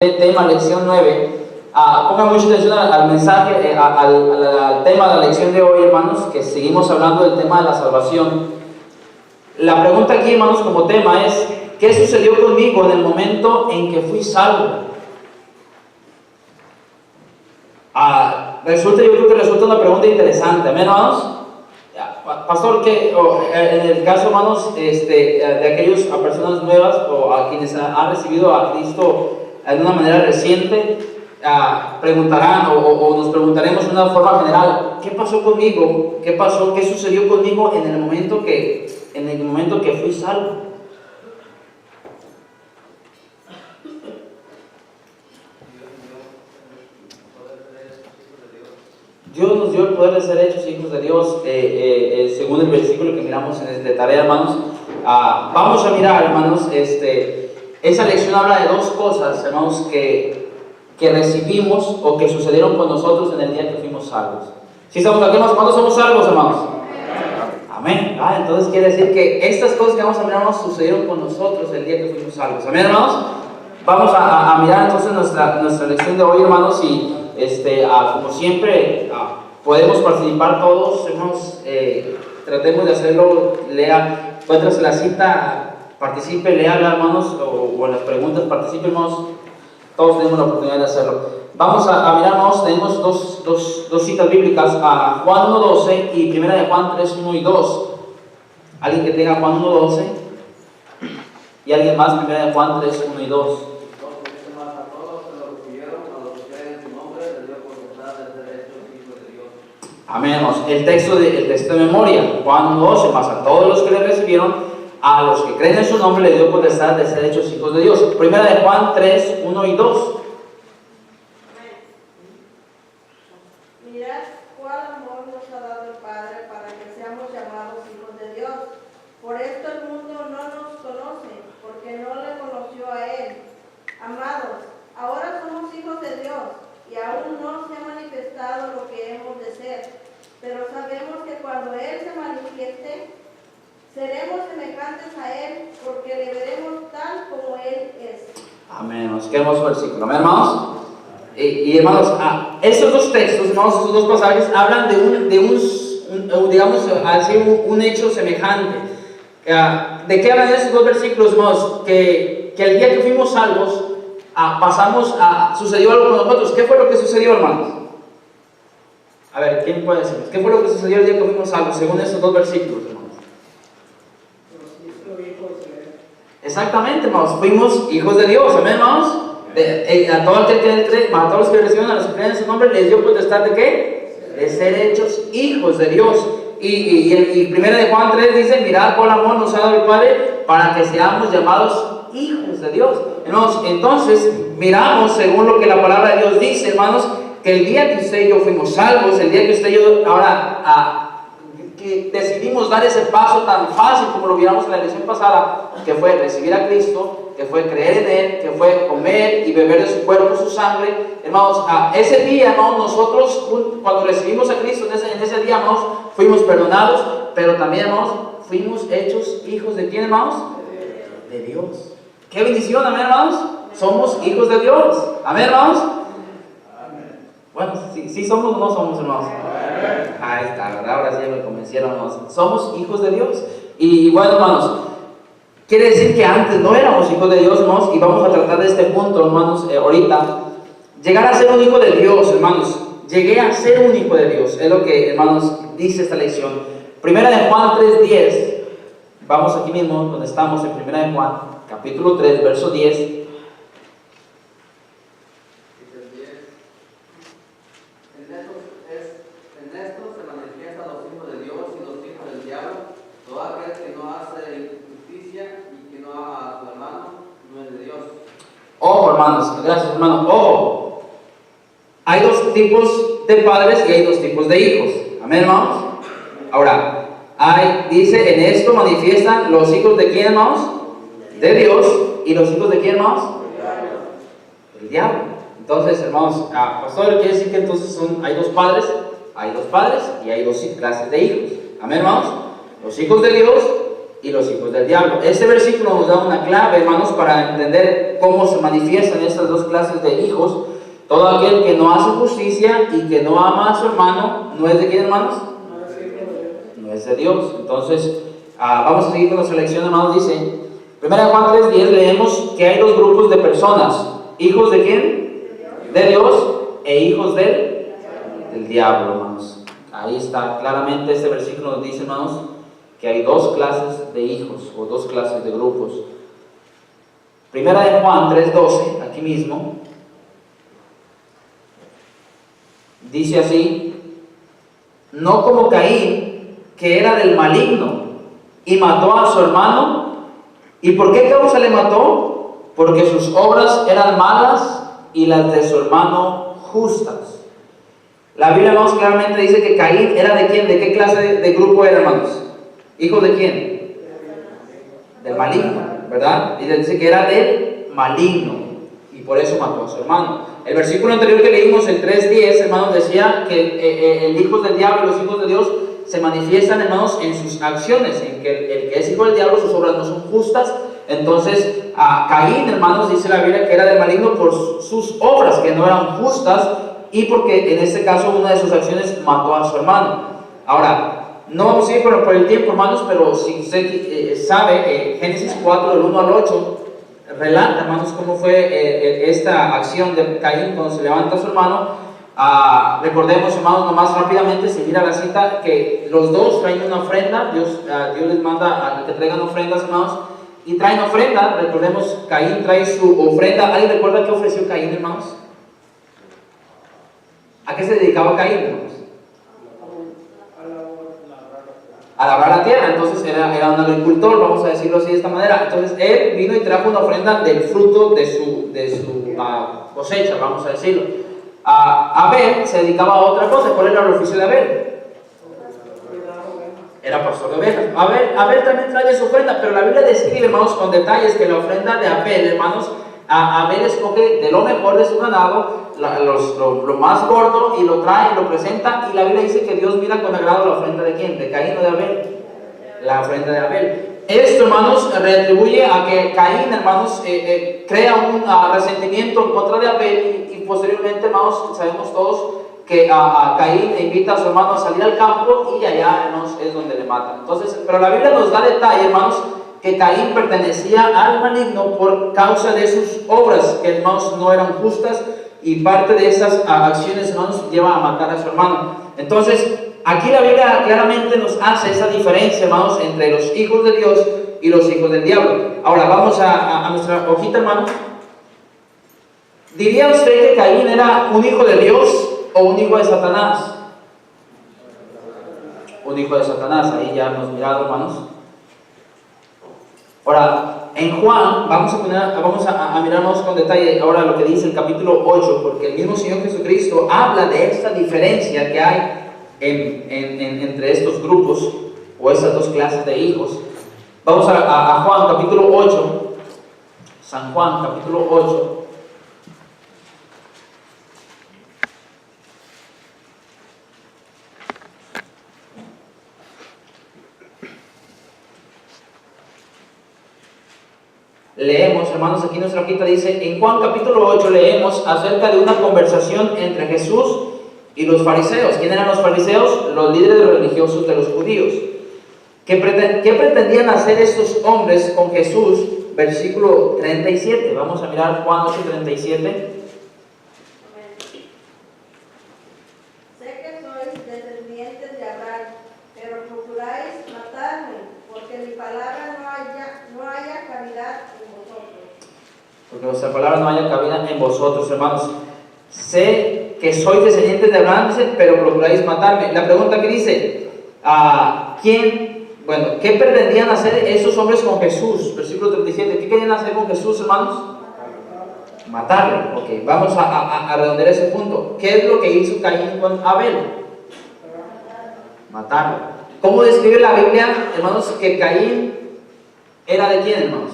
Tema lección 9. Pongan mucha atención al mensaje, al tema de la lección de hoy, hermanos, que seguimos hablando del tema de la salvación. La pregunta aquí, hermanos, como tema es: ¿qué sucedió conmigo en el momento en que fui salvo? Yo creo que resulta una pregunta interesante, ¿amén, hermanos? Pastor, en el caso, hermanos, de aquellas personas nuevas o a quienes han recibido a Cristo de una manera reciente, preguntarán o nos preguntaremos de una forma general: ¿qué pasó conmigo? ¿Qué pasó? ¿Qué sucedió conmigo en el momento que fui salvo? Dios nos dio el poder de ser hechos hijos de Dios, según el versículo que miramos en esta tarea, hermanos. Vamos a mirar, hermanos, esa lección habla de dos cosas, hermanos, que recibimos o que sucedieron con nosotros en el día que fuimos salvos. ¿Sí estamos aquí, hermanos? ¿Cuándo somos salvos, hermanos? Amén. Entonces quiere decir que estas cosas que vamos a mirar, hermanos, sucedieron con nosotros el día que fuimos salvos. Amén, hermanos. Vamos a mirar entonces nuestra lección de hoy, hermanos, y como siempre, podemos participar todos, hermanos. Tratemos de hacerlo. Lea, encuéntrase la cita, participe, lea, hermanos, o en las preguntas participe, hermanos. Todos tenemos la oportunidad de hacerlo. Vamos a mirar, hermanos, tenemos dos citas bíblicas, a Juan 1:12 y primera de Juan 3:1 y 2. Alguien que tenga Juan 1:12 y alguien más, primera de Juan 3:1 y 2. Amén, hermanos. El texto de memoria, Juan 1:12, más a todos los que le recibieron, a los que creen en su nombre, le dio potestad de ser hechos hijos de Dios. Primera de Juan 3:1 y 2. Mirad cuál amor nos ha dado el Padre para que seamos llamados hijos de Dios. Por esto el mundo no nos conoce, porque no le conoció a Él. Amados, ahora somos hijos de Dios, y aún no se ha manifestado lo que hemos de ser. Pero sabemos que cuando Él se manifieste, seremos semejantes a Él, porque le veremos tal como Él es. Amén, hermanos. Qué hermoso versículo. Amén, hermanos. Y hermanos, estos dos textos, hermanos, estos dos pasajes hablan de un hecho semejante. ¿De qué hablan estos dos versículos, hermanos? Que el día que fuimos salvos, sucedió algo con nosotros. ¿Qué fue lo que sucedió, hermanos? A ver, ¿quién puede decirnos? ¿Qué fue lo que sucedió el día que fuimos salvos, según estos dos versículos, hermanos? Exactamente, hermanos, fuimos hijos de Dios. Amén, hermanos. A todos los que recibieron, a los que creen en su nombre, les dio potestad de ¿qué? De ser hechos hijos de Dios. Y primera de Juan 3 dice: mirad cuál amor nos ha dado el Padre para que seamos llamados hijos de Dios. Hermanos, entonces miramos, según lo que la palabra de Dios dice, hermanos, que el día que usted y yo fuimos salvos, el día que usted y yo ahora que decidimos dar ese paso tan fácil como lo miramos en la lección pasada, que fue recibir a Cristo, que fue creer en Él, que fue comer y beber de su cuerpo, su sangre, hermanos, ese día, hermanos, nosotros cuando recibimos a Cristo, en ese día, hermanos, fuimos perdonados, pero también, hermanos, fuimos hechos hijos de ¿quién, hermanos? De Dios. ¡Qué bendición! Amén, hermanos. Somos hijos de Dios. Amén, hermanos. Bueno, ¿sí somos o no somos, hermanos? Ahí está, ¿verdad? Ahora sí me convencieron, hermanos. Somos hijos de Dios. Y bueno, hermanos, quiere decir que antes no éramos hijos de Dios, hermanos, y vamos a tratar de este punto, hermanos, ahorita. Llegar a ser un hijo de Dios, hermanos. Llegué a ser un hijo de Dios. Es lo que, hermanos, dice esta lección. Primera de Juan 3:10. Vamos aquí mismo, donde estamos, en Primera de Juan, capítulo 3, verso 10. Ojo, hermanos, gracias, hermano. Ojo, hay dos tipos de padres y hay dos tipos de hijos. Amén, hermanos. Ahora, dice: en esto manifiestan los hijos de quién, hermanos? De Dios. ¿Y los hijos de quién, hermanos? El diablo. Entonces, hermanos, pastor, quiere decir que entonces hay dos padres y hay dos clases de hijos. Amén, hermanos. Los hijos de Dios y los hijos del diablo. Este versículo nos da una clave, hermanos, para entender cómo se manifiestan estas dos clases de hijos. Todo aquel que no hace justicia y que no ama a su hermano, ¿no es de quién, hermanos? No es de Dios. Entonces, vamos a seguir con nuestra lección, hermanos. Dice, 1 Juan 3:10, leemos que hay dos grupos de personas. ¿Hijos de quién? De Dios, e hijos del diablo, hermanos. Ahí está claramente este versículo nos dice, hermanos, que hay dos clases de hijos o dos clases de grupos. 1 Juan 3:12, aquí mismo, dice así: no como Caín, que era del maligno y mató a su hermano. ¿Y por qué causa le mató? Porque sus obras eran malas y las de su hermano justas. La Biblia, hermanos, claramente dice que Caín era de quién, de qué clase de grupo era, hermanos. ¿Hijo de quién? Del maligno, ¿verdad? Y dice que era del maligno y por eso mató a su hermano. El versículo anterior que leímos, el 3:10, hermanos, decía que el hijo del diablo y los hijos de Dios se manifiestan, hermanos, en sus acciones, en que el que es hijo del diablo, sus obras no son justas. Entonces, a Caín, hermanos, dice la Biblia que era del maligno por sus obras, que no eran justas, y porque en este caso una de sus acciones mató a su hermano. Ahora, no vamos a ir por el tiempo, hermanos, pero si usted sabe, Génesis 4, del 1 al 8, relata, hermanos, cómo fue esta acción de Caín cuando se levanta a su hermano. Recordemos, hermanos, nomás rápidamente, si mira la cita, que los dos traen una ofrenda. Dios les manda a que traigan ofrendas, hermanos, y traen ofrenda. Recordemos, Caín trae su ofrenda. ¿Alguien recuerda qué ofreció Caín, hermanos? ¿A qué se dedicaba Caín, hermanos? A labrar la tierra. Entonces era un agricultor, vamos a decirlo así de esta manera. Entonces él vino y trajo una ofrenda del fruto de su cosecha, vamos a decirlo. Abel se dedicaba a otra cosa. ¿Cuál era el oficio de Abel? Era pastor de ovejas. Abel también trae su ofrenda, pero la Biblia describe, hermanos, con detalles que la ofrenda de Abel, hermanos, Abel escoge de lo mejor de su ganado, lo más gordo, y lo trae y lo presenta, y la Biblia dice que Dios mira con agrado la ofrenda de ¿quién? ¿De Caín o de Abel? La ofrenda de Abel. Esto, hermanos, retribuye a que Caín, hermanos, crea un resentimiento en contra de Abel, y posteriormente, hermanos, sabemos todos que Caín invita a su hermano a salir al campo, y allá, hermanos, es donde le matan. Entonces, pero la Biblia nos da detalle, hermanos, que Caín pertenecía al maligno por causa de sus obras, que, hermanos, no eran justas, y parte de esas acciones, hermanos, lleva a matar a su hermano. Entonces, aquí la Biblia claramente nos hace esa diferencia, hermanos, entre los hijos de Dios y los hijos del diablo. Ahora vamos a nuestra hojita, hermanos. ¿Diría usted que Caín era un hijo de Dios o un hijo de Satanás? Un hijo de Satanás, ahí ya hemos mirado, hermanos. Ahora, en Juan, vamos a mirarnos con detalle ahora lo que dice el capítulo 8, porque el mismo Señor Jesucristo habla de esta diferencia que hay entre estos grupos o estas dos clases de hijos. Vamos a Juan capítulo 8, San Juan capítulo 8. Leemos, hermanos, aquí nuestra hojita dice, en Juan capítulo 8 leemos acerca de una conversación entre Jesús y los fariseos. ¿Quién eran los fariseos? Los líderes religiosos de los judíos. ¿Qué pretendían hacer estos hombres con Jesús? Versículo 37. Vamos a mirar Juan 8, 37. Sé que sois descendientes de Abraham, pero procuráis matarme, porque mi palabra no haya cavidad en vosotros. Porque vuestra palabra no haya cabida en vosotros, hermanos. Sé que sois descendientes de Abraham, pero procuráis matarme. La pregunta que dice, ¿qué pretendían hacer esos hombres con Jesús? Versículo 37. ¿Qué querían hacer con Jesús, hermanos? Matarle. Ok, vamos a redondear ese punto. ¿Qué es lo que hizo Caín con Abel? Matarlo. ¿Cómo describe la Biblia, hermanos, que Caín era de quién, hermanos?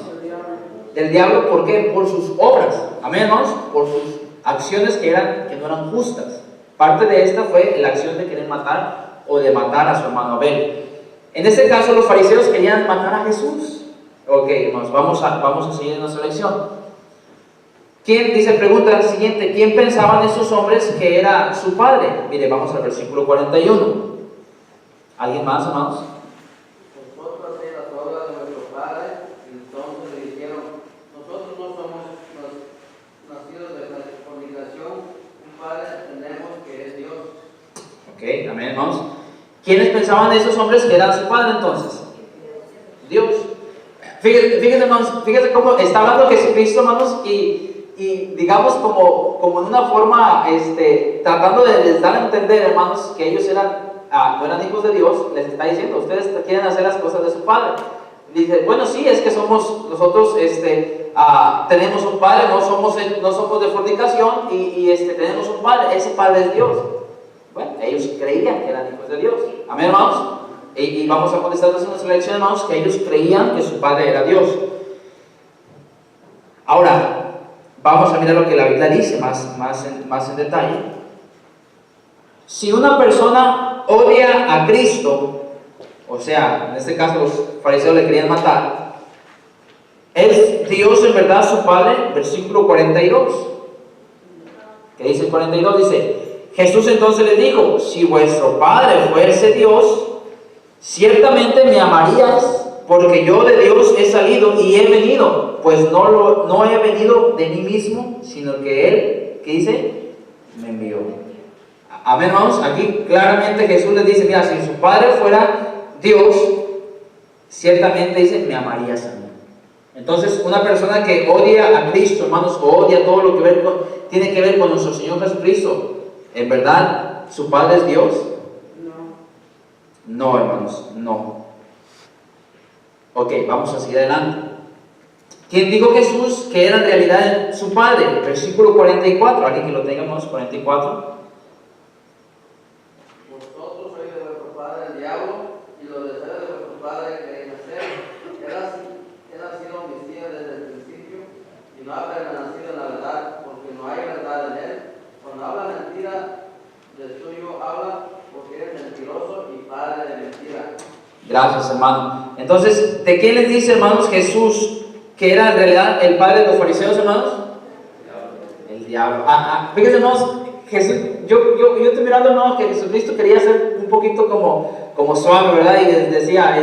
Del diablo. ¿Por qué? Por sus obras. Amén, hermanos. Por sus acciones que no eran justas. Parte de esta fue la acción de querer matar o de matar a su hermano Abel. En este caso, los fariseos querían matar a Jesús. Ok, hermanos, vamos a seguir en nuestra lección. ¿Quién, dice, pregunta siguiente, quién pensaban esos hombres que era su padre? Mire, vamos al versículo 41. ¿Alguien más, hermanos? Nosotros hacemos las obras de nuestro Padre, entonces le dijeron, nosotros no somos nacidos de la fornicación, un Padre tenemos que es Dios. Ok, amén, hermanos. ¿Quiénes pensaban esos hombres que eran su padre entonces? Dios. Fíjense, hermanos, fíjense cómo está hablando Jesucristo, hermanos, y digamos como en una forma, tratando de les dar a entender, hermanos, que ellos no eran hijos de Dios. Les está diciendo, ustedes quieren hacer las cosas de su padre. Dice, bueno, sí, es que nosotros tenemos un padre, no somos de fornicación y tenemos un padre, ese padre es Dios. Bueno, ellos creían que eran hijos de Dios. Amén, hermanos. Y vamos a contestar en nuestra lección, hermanos, que ellos creían que su padre era Dios. Ahora, vamos a mirar lo que la Biblia dice más en detalle. Si una persona odia a Cristo, o sea, en este caso los fariseos le querían matar, ¿es Dios en verdad su padre? Versículo 42. ¿Qué dice el 42? Dice, Jesús entonces les dijo, si vuestro padre fuese Dios, ciertamente me amaríais, porque yo de Dios he salido y he venido, pues no he venido de mí mismo, sino que Él, ¿qué dice? Me envió. Amén, hermanos. Aquí claramente Jesús les dice, mira, si su padre fuera Dios, ciertamente dice, me amarías a mí. Entonces, una persona que odia a Cristo, hermanos, o odia todo lo que tiene que ver con nuestro Señor Jesucristo, ¿en verdad su padre es Dios? No, hermanos, no. Ok, vamos a seguir adelante. ¿Quién dijo Jesús que era en realidad su padre? Versículo 44, alguien que lo tenga, hermanos, 44. Vosotros sois de vuestro padre el diablo, y los deseos de vuestro padre queréis hacer. Él ha sido homicida desde el principio, y no ha permanecido en la verdad, porque no hay verdad en él. Cuando habla mentira, de suyo habla, porque es mentiroso y padre de mentira. Gracias, hermano. Entonces, ¿de quién les dice, hermanos, Jesús que era en realidad el padre de los fariseos, hermanos? El diablo. Fíjense, hermanos, Jesús, yo estoy mirando, hermanos, que Jesucristo quería ser un poquito como suave, ¿verdad? Y les decía,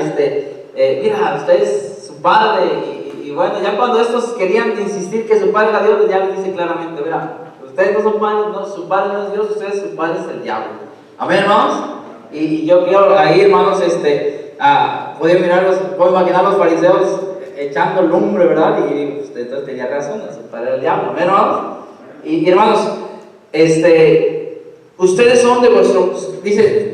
mira, usted es su padre. Y bueno, ya cuando estos querían insistir que su padre era Dios, ya les dice claramente, mira, ustedes no son padres, no, su padre no es Dios, su padre es el diablo. Amén, hermanos. Y yo quiero ahí, hermanos, puedo imaginar a los fariseos echando lumbre, ¿verdad? Y usted entonces tenía razón, su padre era el diablo. Amén, hermanos. Y hermanos, ustedes son de vuestro, dice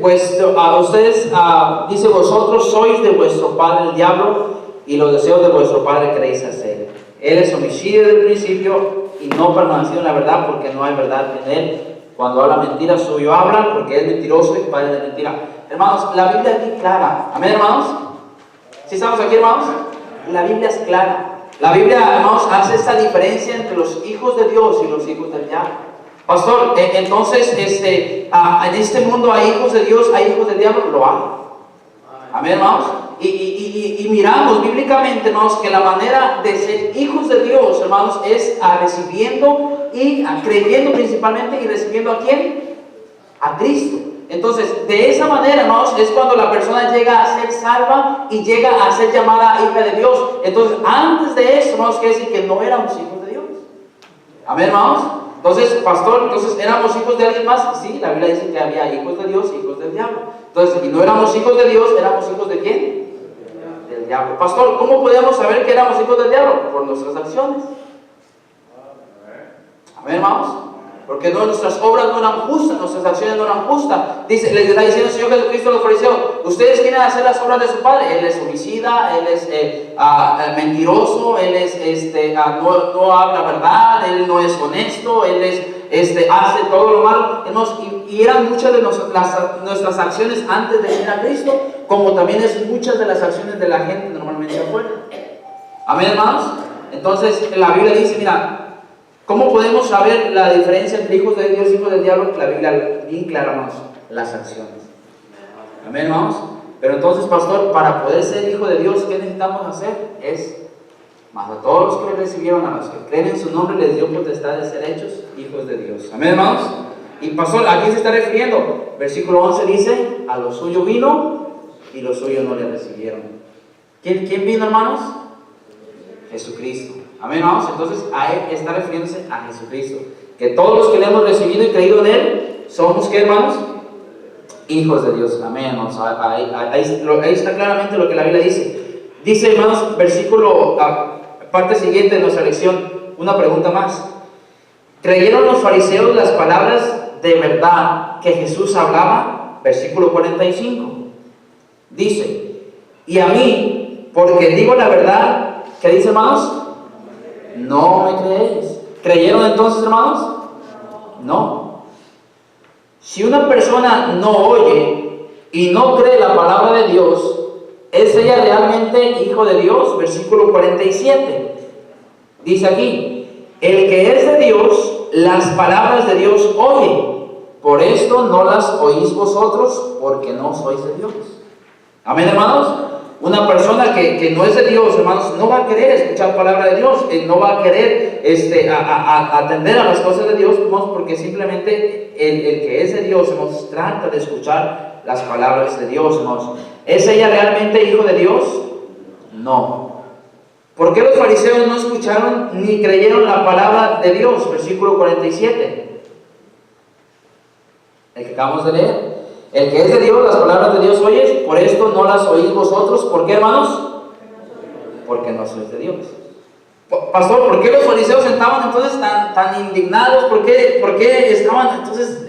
vosotros sois de vuestro padre el diablo, y los deseos de vuestro padre queréis hacer. Él es homicida desde el principio y no permaneció en la verdad, porque no hay verdad en él. Cuando habla mentira, suyo habla, porque es mentiroso y padre de mentira. Hermanos, la Biblia aquí es clara. Amén, hermanos. ¿Sí estamos aquí, hermanos? La Biblia es clara. La Biblia, hermanos, hace esta diferencia entre los hijos de Dios y los hijos del diablo. Pastor, entonces, en este mundo hay hijos de Dios, hay hijos del diablo, lo hay. Amén, hermanos. Y miramos bíblicamente, hermanos, que la manera de ser hijos de Dios, hermanos, es recibiendo y creyendo principalmente, y recibiendo ¿a quién? A Cristo. Entonces, de esa manera, hermanos, es cuando la persona llega a ser salva y llega a ser llamada hija de Dios. Entonces, antes de eso, hermanos, quiere decir que no éramos hijos de Dios. Amén, hermanos. Entonces, pastor, ¿éramos hijos de alguien más? Sí, la Biblia dice que había hijos de Dios, hijos del diablo. Entonces, y no éramos hijos de Dios, ¿éramos hijos de quién? Del diablo. Pastor, ¿cómo podíamos saber que éramos hijos del diablo? Por nuestras acciones. Amén, hermanos. Porque nuestras obras no eran justas, nuestras acciones no eran justas. Les está diciendo el Señor Jesucristo a los fariseos, ustedes quieren hacer las obras de su padre. Él es homicida, él es mentiroso, él no habla verdad, él no es honesto, él hace todo lo malo. Y eran muchas de nuestras acciones antes de venir a Cristo, como también es muchas de las acciones de la gente normalmente afuera. Amén, hermanos. Entonces la Biblia dice, mira, ¿cómo podemos saber la diferencia entre hijos de Dios y hijos del diablo? La Biblia bien clara, hermanos, las acciones. Amén, hermanos. Pero entonces, pastor, para poder ser hijo de Dios, ¿qué necesitamos hacer? Más a todos los que le recibieron, a los que creen en su nombre, les dio potestad de ser hechos hijos de Dios. Amén, hermanos. Y pastor, ¿a quién se está refiriendo? Versículo 11 dice, a lo suyo vino y los suyos no le recibieron. ¿Quién vino, hermanos? Jesucristo. Amén, hermanos. Entonces, a él está refiriéndose a Jesucristo. Que todos los que le hemos recibido y creído en él, somos, ¿qué, hermanos? Hijos de Dios. Amén, hermanos. Ahí está claramente lo que la Biblia dice. Dice, hermanos, versículo, parte siguiente de nuestra lección, una pregunta más. ¿Creyeron los fariseos las palabras de verdad que Jesús hablaba? Versículo 45. Dice, y a mí, porque digo la verdad, ¿qué dice, hermanos? No me creéis. ¿Creyeron entonces, hermanos? No. Si una persona no oye y no cree la palabra de Dios, ¿es ella realmente hijo de Dios? Versículo 47. Dice aquí, el que es de Dios, las palabras de Dios oye. Por esto no las oís vosotros, porque no sois de Dios. Amén, hermanos. Una persona que no es de Dios, hermanos, no va a querer escuchar palabra de Dios, no va a querer atender a las cosas de Dios, hermanos, porque simplemente el que es de Dios, hermanos, trata de escuchar las palabras de Dios, hermanos. ¿Es ella realmente hijo de Dios? No. ¿Por qué los fariseos no escucharon ni creyeron la palabra de Dios? Versículo 47. El que acabamos de leer. El que es de Dios, las palabras de Dios oyes, por esto no las oís vosotros. ¿Por qué, hermanos? Porque no sois de Dios. Pastor, ¿por qué los fariseos estaban entonces tan indignados? ¿Por qué estaban entonces,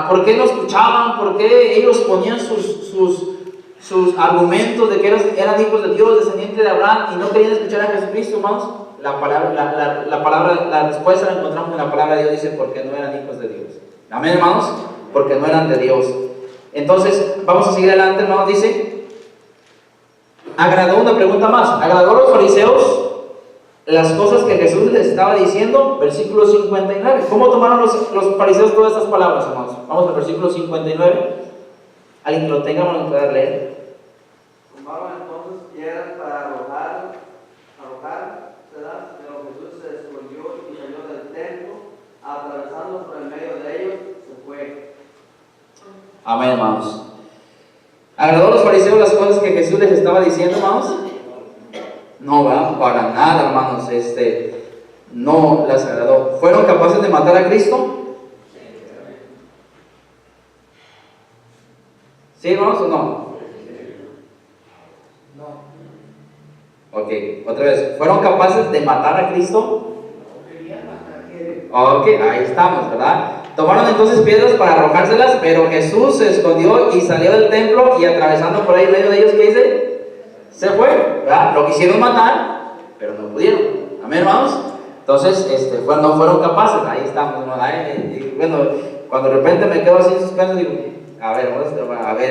por qué no escuchaban? ¿Por qué ellos ponían sus argumentos de que eran hijos de Dios, descendientes de Abraham, y no querían escuchar a Jesucristo, hermanos? La respuesta la encontramos en la palabra de Dios, dice, porque no eran hijos de Dios. Amén, hermanos. Porque no eran de Dios. Entonces, vamos a seguir adelante, hermanos. Dice, agradó una pregunta más. ¿Agradó a los fariseos las cosas que Jesús les estaba diciendo? Versículo 59. ¿Cómo tomaron los fariseos todas estas palabras, hermanos? Vamos al versículo 59. Alguien que lo tenga, vamos a poder leer. Tomaron entonces piedras para arrojar, pero Jesús se escondió y salió del templo, atravesando por el medio de ellos, se fue. Amén, hermanos. ¿Agradó a los fariseos las cosas que Jesús les estaba diciendo, hermanos? No, ¿verdad? Para nada, hermanos. No las agradó. ¿Fueron capaces de matar a Cristo? ¿Sí, hermanos, o no? No. Ok, otra vez. ¿Fueron capaces de matar a Cristo? Ok, ahí estamos, ¿verdad? Tomaron entonces piedras para arrojárselas, pero Jesús se escondió y salió del templo, y atravesando por ahí en medio de ellos, ¿qué dice? Se fue, ¿verdad? Lo quisieron matar, pero no pudieron. Amén, hermanos. Entonces, no fueron capaces. Ahí estamos, ¿no? Bueno, cuando de repente me quedo así en suspenso, digo, a ver,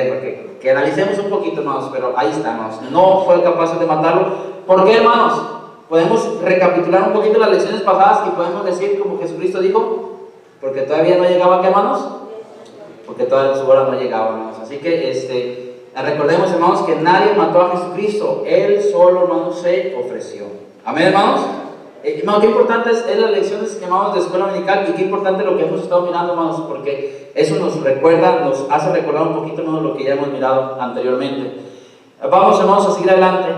porque que analicemos un poquito, hermanos, pero ahí estamos. No fue capaz de matarlo. ¿Por qué, hermanos? Podemos recapitular un poquito las lecciones pasadas y podemos decir, como Jesucristo dijo, porque todavía no llegaba, ¿qué, hermanos? Porque todavía su hora no llegaba, hermanos. Así que recordemos, hermanos, que nadie mató a Jesucristo. Él solo, hermanos, se ofreció. Amén, hermanos. Hermanos, qué importante es las lecciones que llamamos de escuela dominical, y qué importante lo que hemos estado mirando, hermanos, porque eso nos hace recordar un poquito, hermanos, lo que ya hemos mirado anteriormente. Vamos, hermanos, a seguir adelante.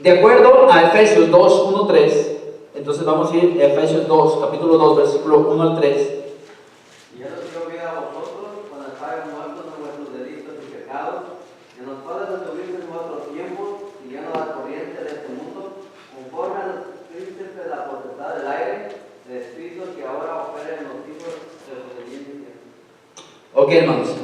De acuerdo a Efesios 2, 1, 3, entonces vamos a ir a Efesios 2, capítulo 2, versículo 1 al 3. Y Él os dio vida a vosotros cuando estabais muertos en vuestros delitos y pecados, en los cuales estuvisteis en otro tiempo, siguiendo la corriente de este mundo, conforme a los príncipes de la potestad del aire, de espíritus que ahora operan en los hijos de los desobedientes. Ok, hermanos.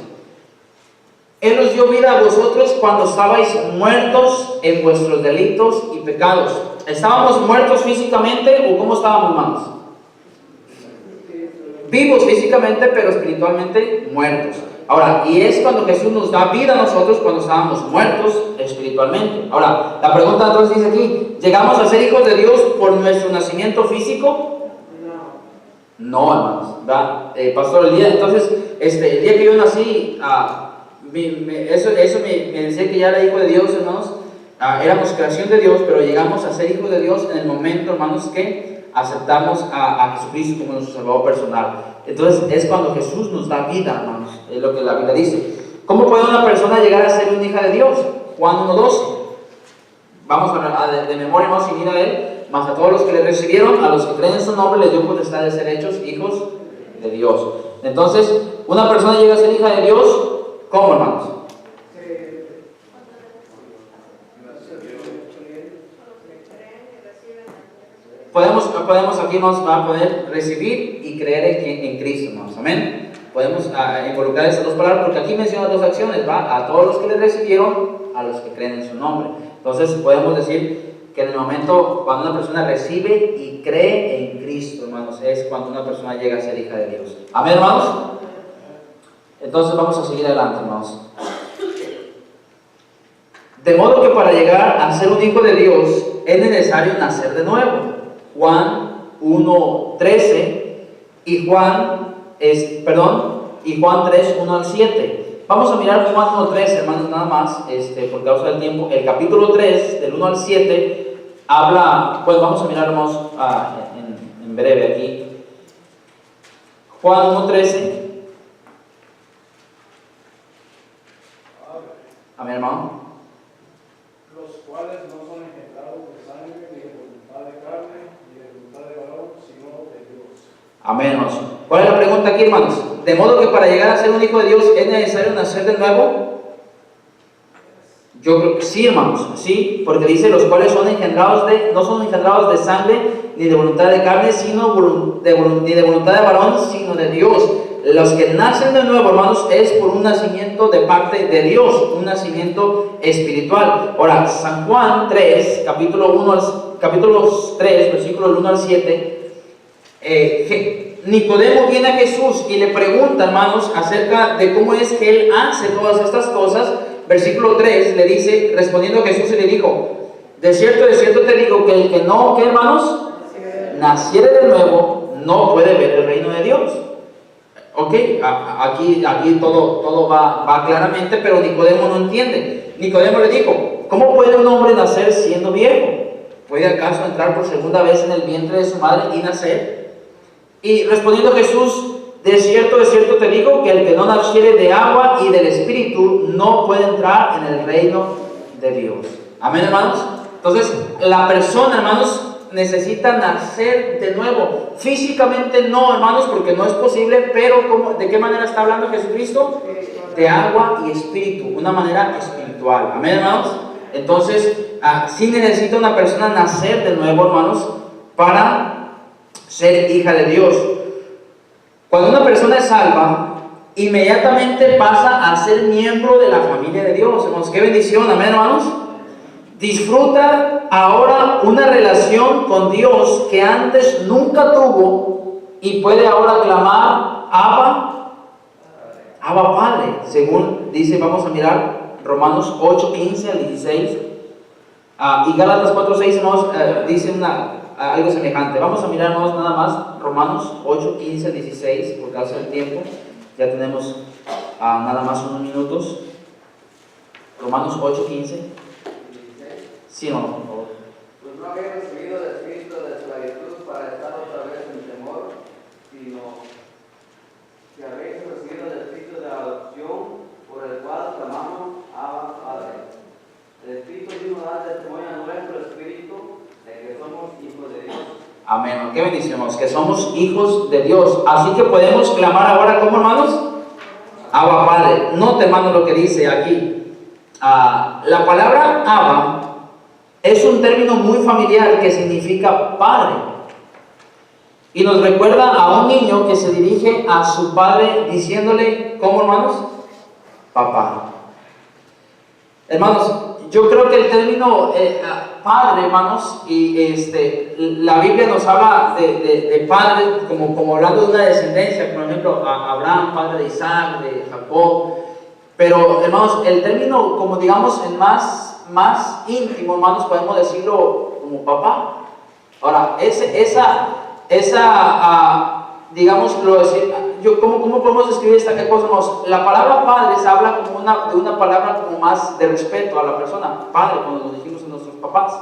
Él os dio vida a vosotros cuando estabais muertos en vuestros delitos y pecados. ¿Estábamos muertos físicamente o cómo estábamos, hermanos? Vivos físicamente, pero espiritualmente muertos. Ahora, y es cuando Jesús nos da vida a nosotros cuando estábamos muertos espiritualmente. Ahora, la pregunta entonces dice aquí, ¿llegamos a ser hijos de Dios por nuestro nacimiento físico? No, hermanos. Pastor, el día que yo nací, eso me decía que ya era hijo de Dios, hermanos. Éramos creación de Dios, pero llegamos a ser hijos de Dios en el momento, hermanos, que aceptamos a Jesucristo como nuestro Salvador personal. Entonces es cuando Jesús nos da vida, hermanos, es lo que la Biblia dice. ¿Cómo puede una persona llegar a ser una hija de Dios? Juan 1:12. Vamos a de memoria, hermanos, y mira a él. Mas a todos los que le recibieron, a los que creen en su nombre, les dio potestad de ser hechos hijos de Dios. Entonces, una persona llega a ser hija de Dios, ¿cómo, hermanos? Podemos aquí nos va a poder recibir y creer en Cristo, hermanos. Amén. Podemos involucrar esas dos palabras porque aquí menciona dos acciones, ¿va? A todos los que le recibieron, a los que creen en su nombre. Entonces podemos decir que en el momento cuando una persona recibe y cree en Cristo, hermanos, es cuando una persona llega a ser hija de Dios. Amén, hermanos. Entonces vamos a seguir adelante, hermanos. De modo que para llegar a ser un hijo de Dios es necesario nacer de nuevo. Juan 1:13 y Juan 3, 1 al 7. Vamos a mirar Juan 1:13, hermanos, nada más, por causa del tiempo. El capítulo 3, del 1 al 7, habla, pues vamos a mirar, hermanos, en breve aquí. Juan 1:13. Amén, hermano. Los cuales no son engendrados de sangre, ni de voluntad de carne, ni de voluntad de varón, sino de Dios. Amén, hermanos. ¿Cuál es la pregunta aquí, hermanos? De modo que para llegar a ser un hijo de Dios es necesario nacer de nuevo. Yo creo que sí, hermanos, sí, porque dice los cuales son engendrados no son engendrados de sangre, ni de voluntad de carne, ni de voluntad de varón, sino de Dios. Los que nacen de nuevo, hermanos, es por un nacimiento de parte de Dios, un nacimiento espiritual. Ahora, San Juan 3, capítulo 3, versículos 1 al 7, Nicodemo viene a Jesús y le pregunta, hermanos, acerca de cómo es que él hace todas estas cosas. Versículo 3 le dice, respondiendo a Jesús, y le dijo: de cierto te digo que el que no, ¿qué, hermanos? Naciere de nuevo, no puede ver el reino de Dios. Ok, aquí todo va claramente, pero Nicodemo no entiende. Nicodemo le dijo: ¿cómo puede un hombre nacer siendo viejo? ¿Puede acaso entrar por segunda vez en el vientre de su madre y nacer? Y respondiendo Jesús: de cierto te digo que el que no naciere de agua y del Espíritu no puede entrar en el reino de Dios. Amén, hermanos. Entonces, la persona, hermanos, necesita nacer de nuevo. Físicamente no, hermanos, porque no es posible, pero ¿de qué manera está hablando Jesucristo? De agua y espíritu, una manera espiritual. Amén, hermanos. Entonces, sí necesita una persona nacer de nuevo, hermanos, para ser hija de Dios. Cuando una persona es salva, inmediatamente pasa a ser miembro de la familia de Dios. Hermanos, qué bendición, amén, hermanos. Disfruta ahora una relación con Dios que antes nunca tuvo y puede ahora clamar Abba Padre, según dice, vamos a mirar Romanos 8, 15 al 16 y Gálatas 4, 6, hermanos, dice algo semejante. Vamos a mirar, hermanos, nada más Romanos 8, 15 al 16, por causa del tiempo. Ya tenemos nada más unos minutos. Romanos 8, 15. Sí, no, por favor. Pues no habéis recibido el espíritu de esclavitud para estar otra vez en temor, sino que habéis recibido el espíritu de adopción, por el cual clamamos Abba Padre. El Espíritu mismo da testimonio a nuestro espíritu de que somos hijos de Dios. Amén. Qué bendición, hermanos, que somos hijos de Dios. Así que podemos clamar ahora, ¿cómo, hermanos? Abba Padre. Note, hermanos, lo que dice aquí. La palabra Abba es un término muy familiar que significa padre. Y nos recuerda a un niño que se dirige a su padre diciéndole, ¿cómo, hermanos? Papá. Hermanos, yo creo que el término padre, hermanos, y la Biblia nos habla de padre como hablando de una descendencia, por ejemplo, a Abraham, padre de Isaac, de Jacob. Pero, hermanos, el término, como digamos, en más íntimo, hermanos, podemos decirlo como papá. Ahora, digámoslo decir, ¿cómo podemos describir esta cosa, hermanos? La palabra padre se habla como de una palabra como más de respeto a la persona, padre, cuando nos dijimos a nuestros papás.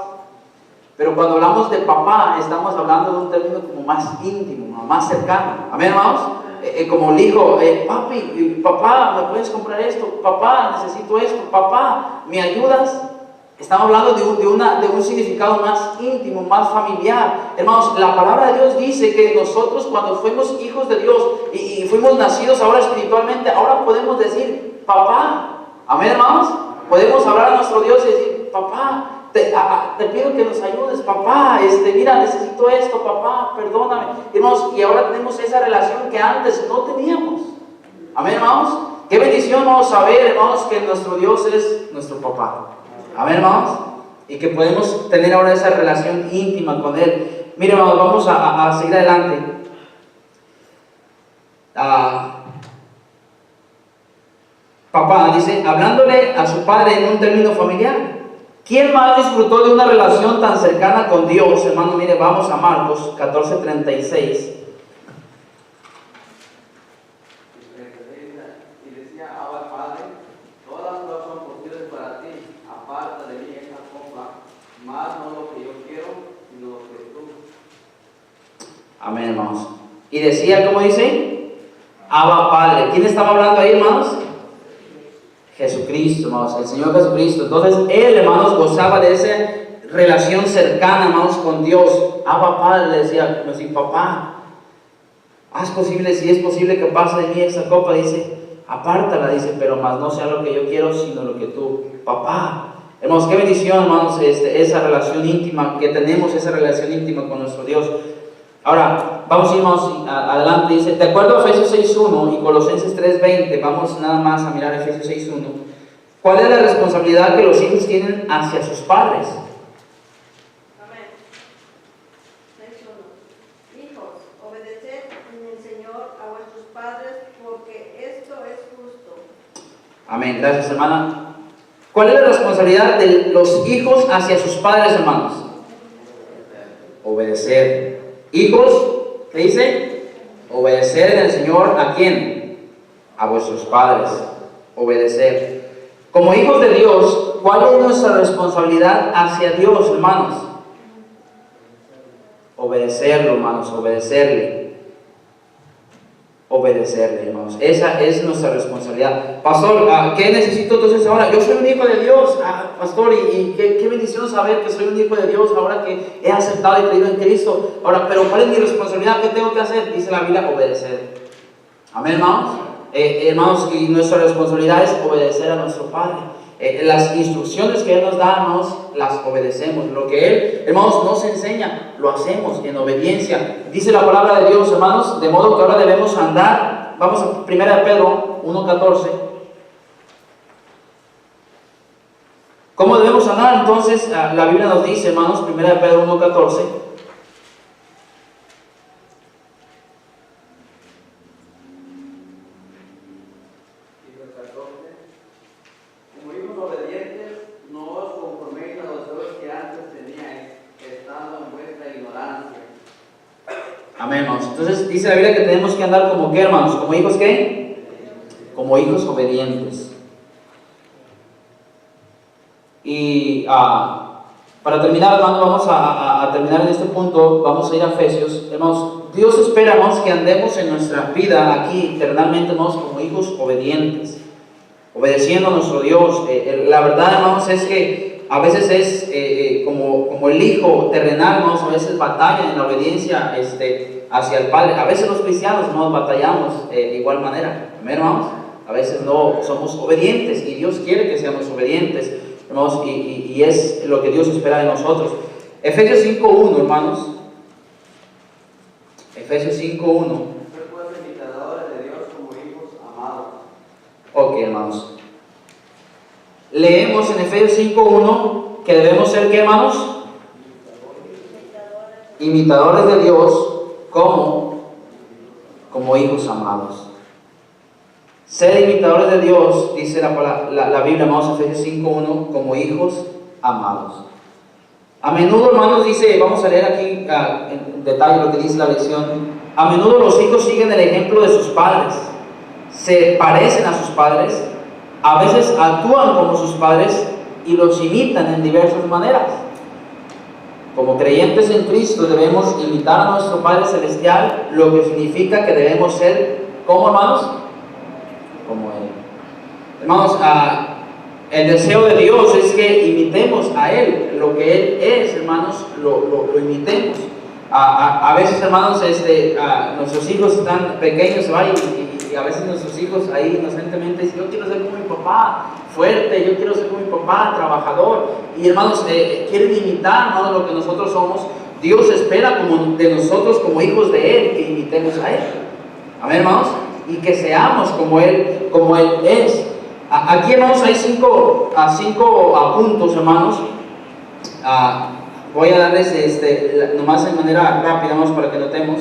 Pero cuando hablamos de papá, estamos hablando de un término como más íntimo, más cercano. Amén, hermanos. Como el hijo, papi, papá, ¿me puedes comprar esto? Papá, necesito esto. Papá, ¿me ayudas? Estamos hablando de un significado más íntimo, más familiar. Hermanos, la palabra de Dios dice que nosotros cuando fuimos hijos de Dios y fuimos nacidos ahora espiritualmente, ahora podemos decir, papá. Amén, hermanos. Podemos hablar a nuestro Dios y decir, papá, te pido que nos ayudes, papá, mira, necesito esto, papá, perdóname. Hermanos, y ahora tenemos esa relación que antes no teníamos. Amén, hermanos. Qué bendición, vamos a ver, hermanos, que nuestro Dios es nuestro papá. Amén, hermanos. Y que podemos tener ahora esa relación íntima con Él. Miren, hermanos, vamos a seguir adelante. Papá dice, hablándole a su padre en un término familiar. ¿Quién más disfrutó de una relación tan cercana con Dios? Hermano, mire, vamos a Marcos 14:36. Y decía, Abba, Padre, todas las cosas son posibles para ti, aparta de mí esta copa, más no lo que yo quiero, sino lo que tú. Amén, hermanos. Y decía, ¿cómo dice? Abba, Padre. ¿Quién estaba hablando ahí, hermanos? Jesucristo, hermanos, el Señor Jesucristo. Entonces, Él, hermanos, gozaba de esa relación cercana, hermanos, con Dios. Abba, Padre, le decía, papá, haz posible, si es posible que pase de mí esa copa, dice, apártala, dice, pero más no sea lo que yo quiero, sino lo que tú. Papá, hermanos, qué bendición, hermanos, esa relación íntima que tenemos, esa relación íntima con nuestro Dios. Ahora, vamos a irnos adelante, dice, de acuerdo a Efesios 6.1 y Colosenses 3.20, vamos nada más a mirar Efesios 6.1. ¿Cuál es la responsabilidad que los hijos tienen hacia sus padres? Amén. 6:1. Hijos, obedeced en el Señor a vuestros padres, porque esto es justo. Amén, gracias, hermana. ¿Cuál es la responsabilidad de los hijos hacia sus padres, hermanos? Obedecer. Hijos, ¿qué dice? Obedecer en el Señor, ¿a quién? A vuestros padres. Obedecer. Como hijos de Dios, ¿cuál es nuestra responsabilidad hacia Dios, hermanos? Obedecerlo, hermanos, obedecerle. Obedecerle, hermanos. Esa es nuestra responsabilidad. Pastor, ¿qué necesito entonces ahora? Yo soy un hijo de Dios, pastor, y qué bendición saber que soy un hijo de Dios ahora que he aceptado y creído en Cristo. Ahora, pero ¿cuál es mi responsabilidad? ¿Qué tengo que hacer? Dice la Biblia, obedecer. Amén, hermanos. Hermanos, y nuestra responsabilidad es obedecer a nuestro Padre. Las instrucciones que Él nos da, hermanos, las obedecemos. Lo que Él, hermanos, nos enseña, lo hacemos en obediencia. Dice la palabra de Dios, hermanos, de modo que ahora debemos andar. Vamos a 1 Pedro 1:14. ¿Cómo debemos andar? Entonces, la Biblia nos dice, hermanos, 1 Pedro 1:14. Como hijos obedientes, no os conforméis a los deseos que antes teníais, estando en vuestra ignorancia. Amén, hermanos. Entonces dice la Biblia que tenemos que andar como ¿qué, hermanos? ¿Como hijos qué? Como hijos obedientes. Y para terminar, hermanos, vamos a terminar en este punto. Vamos a ir a Efesios. Hermanos, Dios espera, hermanos, que andemos en nuestra vida aquí eternamente, hermanos, como hijos obedientes, obedeciendo a nuestro Dios. La verdad, hermanos, es que a veces es como el hijo terrenal, hermanos, a veces batalla en la obediencia hacia el Padre. A veces los cristianos no batallamos de igual manera. Amén, hermanos. A veces no somos obedientes y Dios quiere que seamos obedientes, hermanos, y es lo que Dios espera de nosotros. Efesios 5:1, hermanos. Efesios 5:1. Ser pues imitadores de Dios como hijos amados. Ok, hermanos. Leemos en Efesios 5:1 que debemos ser, ¿qué, hermanos? Imitadores de Dios como hijos amados. Ser imitadores de Dios, dice la Biblia, hermanos, Efesios 5:1, como hijos amados. A menudo, hermanos, dice, vamos a leer aquí en detalle lo que dice la lección. a menudo los hijos siguen el ejemplo de sus padres, se parecen a sus padres, a veces actúan como sus padres y los imitan en diversas maneras. Como creyentes en Cristo debemos imitar a nuestro Padre Celestial, lo que significa que debemos ser, ¿cómo, hermanos? Como Él. Hermanos, el deseo de Dios es que imitemos a Él, lo que Él es, hermanos, lo imitemos. A veces, hermanos, nuestros hijos están pequeños, ¿va? Y a veces nuestros hijos ahí inocentemente dicen, yo quiero ser como mi papá, fuerte, yo quiero ser como mi papá, trabajador. Y hermanos, quieren imitar, hermanos, lo que nosotros somos. Dios espera de nosotros como hijos de Él, que imitemos a Él. Amén, hermanos, y que seamos como Él es. Aquí, hermanos, hay cinco puntos, hermanos. Voy a darles nomás de manera rápida, vamos, para que notemos.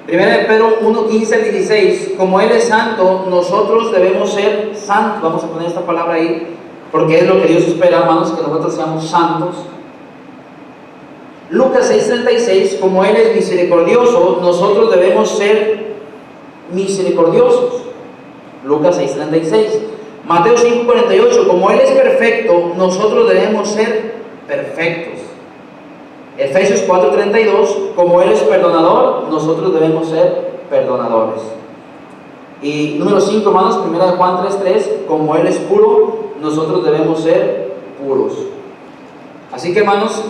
Primera de Pedro 1, 15 al 16. Como Él es santo, nosotros debemos ser santos. Vamos a poner esta palabra ahí, porque es lo que Dios espera, hermanos, que nosotros seamos santos. Lucas 6, 36. Como Él es misericordioso, nosotros debemos ser misericordiosos. Lucas 6, 36. Mateo 5, 48. Como Él es perfecto, nosotros debemos ser perfectos. Efesios 4:32, como Él es perdonador, nosotros debemos ser perdonadores. Y número 5, hermanos, 1 Juan 3:3, como Él es puro, nosotros debemos ser puros. Así que, hermanos,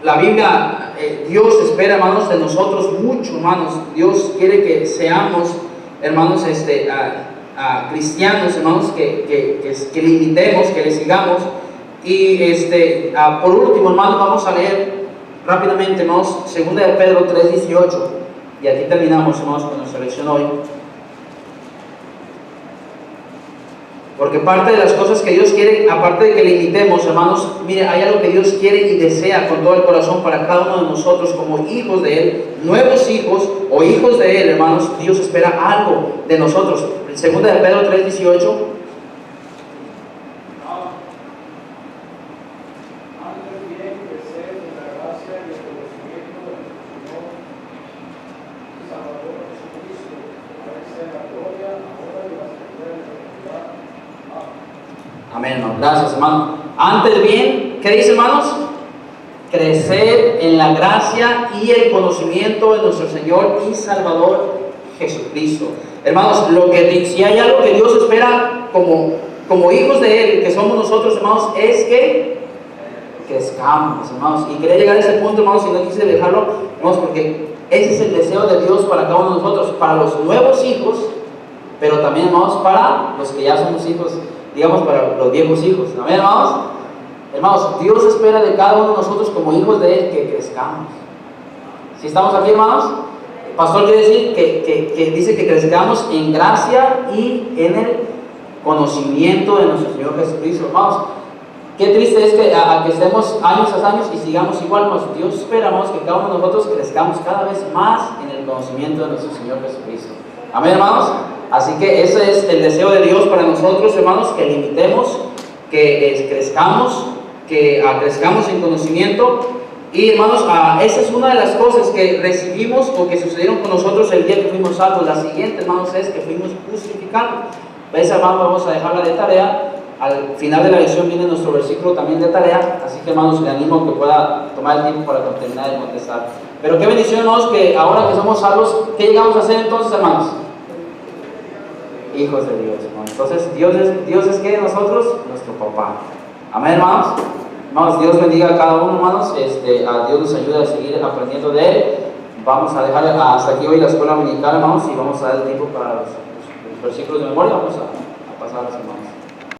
la Biblia, Dios espera, hermanos, de nosotros mucho, hermanos. Dios quiere que seamos, hermanos, cristianos, hermanos, que le imitemos, que le sigamos. Y por último, hermanos, vamos a leer rápidamente, hermanos, 2 de Pedro 3:18, y aquí terminamos, hermanos, con nuestra lección hoy. Porque parte de las cosas que Dios quiere, aparte de que le imitemos, hermanos, mire, hay algo que Dios quiere y desea con todo el corazón para cada uno de nosotros como hijos de Él, nuevos hijos o hijos de Él, hermanos. Dios espera algo de nosotros. 2 de Pedro 3:18. Amén, hermano. Gracias, hermano. Antes bien, ¿qué dice, hermanos? Crecer en la gracia y el conocimiento de nuestro Señor y Salvador Jesucristo. Hermanos, si hay algo que Dios espera como hijos de Él, que somos nosotros, hermanos, es que crezcamos, hermanos. Y quería llegar a ese punto, hermanos, y no quise dejarlo, hermanos, porque ese es el deseo de Dios para cada uno de nosotros, para los nuevos hijos, pero también, hermanos, para los que ya somos hijos, digamos, para los viejos hijos. ¿Amén, hermanos? Hermanos, Dios espera de cada uno de nosotros como hijos de Él que crezcamos. ¿Sí estamos aquí, hermanos? El pastor quiere decir que dice que crezcamos en gracia y en el conocimiento de nuestro Señor Jesucristo. Hermanos, qué triste es que estemos años tras años y sigamos igual, hermanos. Dios espera, hermanos, que cada uno de nosotros crezcamos cada vez más en el conocimiento de nuestro Señor Jesucristo. Amén, hermanos. Así que ese es el deseo de Dios para nosotros, hermanos, que le imitemos, que crezcamos, que crezcamos en conocimiento. Y, hermanos, esa es una de las cosas que recibimos o que sucedieron con nosotros el día que fuimos salvos. La siguiente, hermanos, es que fuimos justificados. Esa, hermanos, vamos a dejarla de tarea. Al final de la lección viene nuestro versículo también de tarea. Así que, hermanos, le animo que pueda tomar el tiempo para terminar de contestar. Pero qué bendición, hermanos, que ahora que somos salvos, ¿qué llegamos a hacer entonces, hermanos? Hijos de Dios, hermanos. Entonces, Dios es que nosotros, nuestro papá. Amén, hermanos. Hermanos, Dios bendiga a cada uno, hermanos. A Dios nos ayuda a seguir aprendiendo de Él. Vamos a dejar hasta aquí hoy la escuela dominical, hermanos, y vamos a dar el tiempo para los versículos de memoria. Vamos a